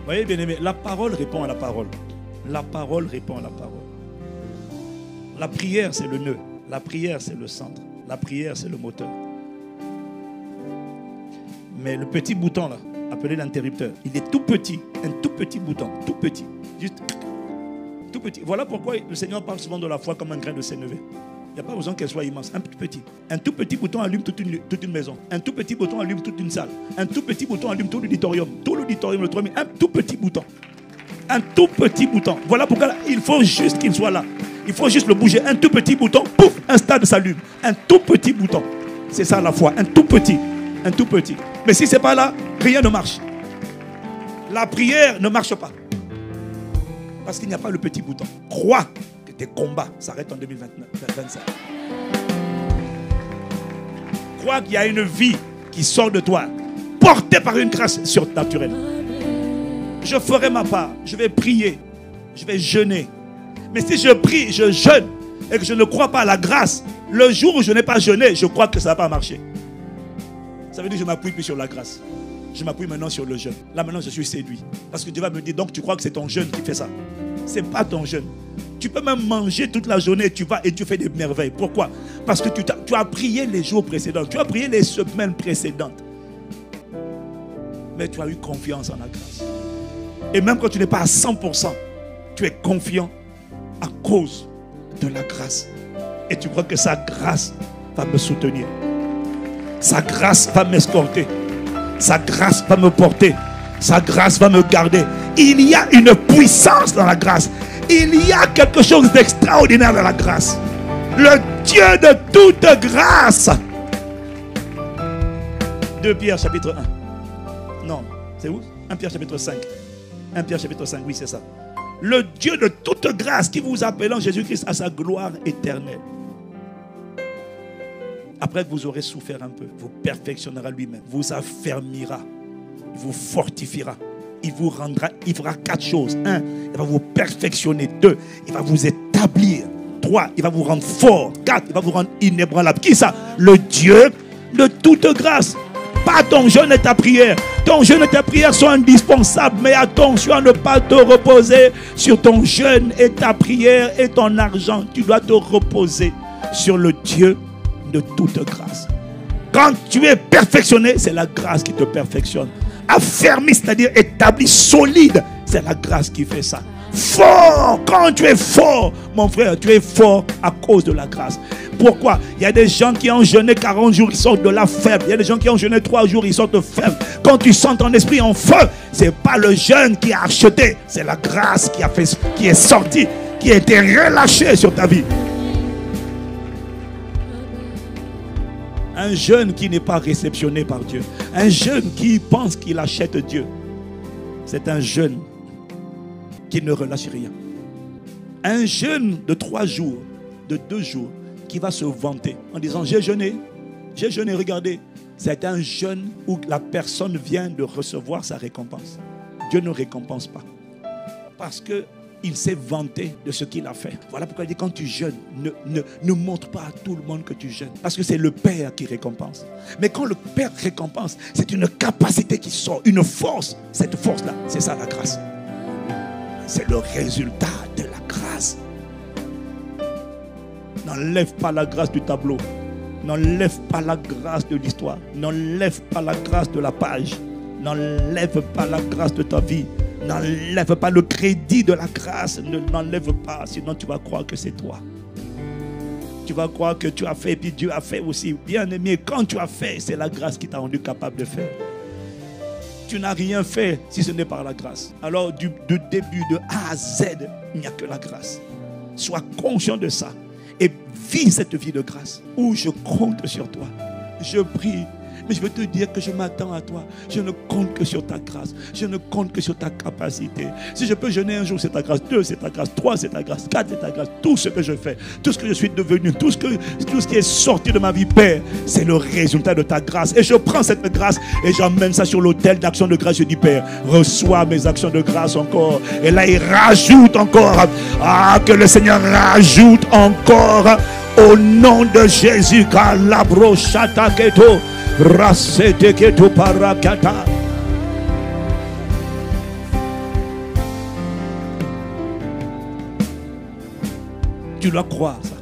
voyez, bien aimé, la parole répond à la parole. La parole répond à la parole. La prière, c'est le nœud. La prière, c'est le centre. La prière, c'est le moteur. Mais le petit bouton là, appelé l'interrupteur, il est tout petit. Un tout petit bouton, tout petit. Juste tout petit. Voilà pourquoi le Seigneur parle souvent de la foi comme un grain de sénévé. Il n'y a pas besoin qu'elle soit immense. Un petit. Un tout petit bouton allume toute une maison. Un tout petit bouton allume toute une salle. Un tout petit bouton allume tout l'auditorium. Tout l'auditorium, le 3000. Un tout petit bouton. Un tout petit bouton. Voilà pourquoi là, il faut juste qu'il soit là. Il faut juste le bouger. Un tout petit bouton, pouf, un stade s'allume. Un tout petit bouton. C'est ça la foi. Un tout petit. Un tout petit. Mais si ce n'est pas là, rien ne marche. La prière ne marche pas. Parce qu'il n'y a pas le petit bouton. Crois que tes combats s'arrêtent en 2025. Crois qu'il y a une vie qui sort de toi, portée par une grâce surnaturelle. Je ferai ma part. Je vais prier. Je vais jeûner. Mais si je prie, je jeûne et que je ne crois pas à la grâce, le jour où je n'ai pas jeûné, je crois que ça ne va pas marcher. Ça veut dire que je ne m'appuie plus sur la grâce. Je m'appuie maintenant sur le jeûne. Là maintenant je suis séduit. Parce que Dieu va me dire, donc tu crois que c'est ton jeûne qui fait ça. Ce n'est pas ton jeûne. Tu peux même manger toute la journée et tu fais des merveilles. Pourquoi? Parce que tu as prié les jours précédents. Tu as prié les semaines précédentes. Mais tu as eu confiance en la grâce. Et même quand tu n'es pas à 100%, tu es confiant à cause de la grâce. Et tu crois que sa grâce va me soutenir. Sa grâce va m'escorter. Sa grâce va me porter. Sa grâce va me garder. Il y a une puissance dans la grâce. Il y a quelque chose d'extraordinaire dans la grâce. Le Dieu de toute grâce. 2 Pierre chapitre 1. Non, c'est où? 1 Pierre chapitre 5. 1 Pierre chapitre 5, oui c'est ça. Le Dieu de toute grâce qui vous appelle en Jésus-Christ à sa gloire éternelle. Après que vous aurez souffert un peu, vous perfectionnera lui-même, vous affermira, il vous fortifiera, il fera 4 choses. 1, il va vous perfectionner. 2, il va vous établir. 3, il va vous rendre fort. 4, il va vous rendre inébranlable. Qui ça? Le Dieu de toute grâce. Pas ton jeûne et ta prière. Ton jeûne et ta prière sont indispensables, mais attention à ne pas te reposer sur ton jeûne et ta prière et ton argent. Tu dois te reposer sur le Dieu de toute grâce. Quand tu es perfectionné, c'est la grâce qui te perfectionne. Affermi, c'est-à-dire établi, solide, c'est la grâce qui fait ça. Fort, quand tu es fort, mon frère, tu es fort à cause de la grâce. Pourquoi? Il y a des gens qui ont jeûné 40 jours, ils sortent de là faibles. Il y a des gens qui ont jeûné 3 jours, ils sortent faibles. Quand tu sens ton esprit en feu, ce n'est pas le jeûne qui a acheté, c'est la grâce qui est sortie, qui a été relâchée sur ta vie. Un jeune qui n'est pas réceptionné par Dieu, un jeune qui pense qu'il achète Dieu, c'est un jeune qui ne relâche rien. Un jeune de 3 jours, de 2 jours, qui va se vanter en disant j'ai jeûné, regardez. C'est un jeûne où la personne vient de recevoir sa récompense. Dieu ne récompense pas. Parce qu'il s'est vanté de ce qu'il a fait. Voilà pourquoi il dit quand tu jeûnes, ne montre pas à tout le monde que tu jeûnes. Parce que c'est le Père qui récompense. Mais quand le Père récompense, c'est une capacité qui sort, une force. Cette force-là, c'est ça la grâce. C'est le résultat de la grâce. N'enlève pas la grâce du tableau. N'enlève pas la grâce de l'histoire. N'enlève pas la grâce de la page. N'enlève pas la grâce de ta vie. N'enlève pas le crédit de la grâce. Ne l'enlève pas, sinon tu vas croire que c'est toi. Tu vas croire que tu as fait et puis Dieu a fait aussi. Bien aimé, quand tu as fait, c'est la grâce qui t'a rendu capable de faire. Tu n'as rien fait si ce n'est par la grâce. Alors du début de A à Z, il n'y a que la grâce. Sois conscient de ça et vis cette vie de grâce où je compte sur toi. Je prie. Mais je veux te dire que je m'attends à toi. Je ne compte que sur ta grâce. Je ne compte que sur ta capacité. Si je peux jeûner un jour, c'est ta grâce. 2, c'est ta grâce. 3, c'est ta grâce. 4, c'est ta grâce. Tout ce que je fais, tout ce que je suis devenu, tout ce qui est sorti de ma vie, Père, c'est le résultat de ta grâce. Et je prends cette grâce et j'emmène ça sur l'autel d'action de grâce. Je dis, Père, reçois mes actions de grâce encore. Et là, il rajoute encore. Ah, que le Seigneur rajoute encore. Au nom de Jésus, Kalabro Shataketo. tu dois croire ça.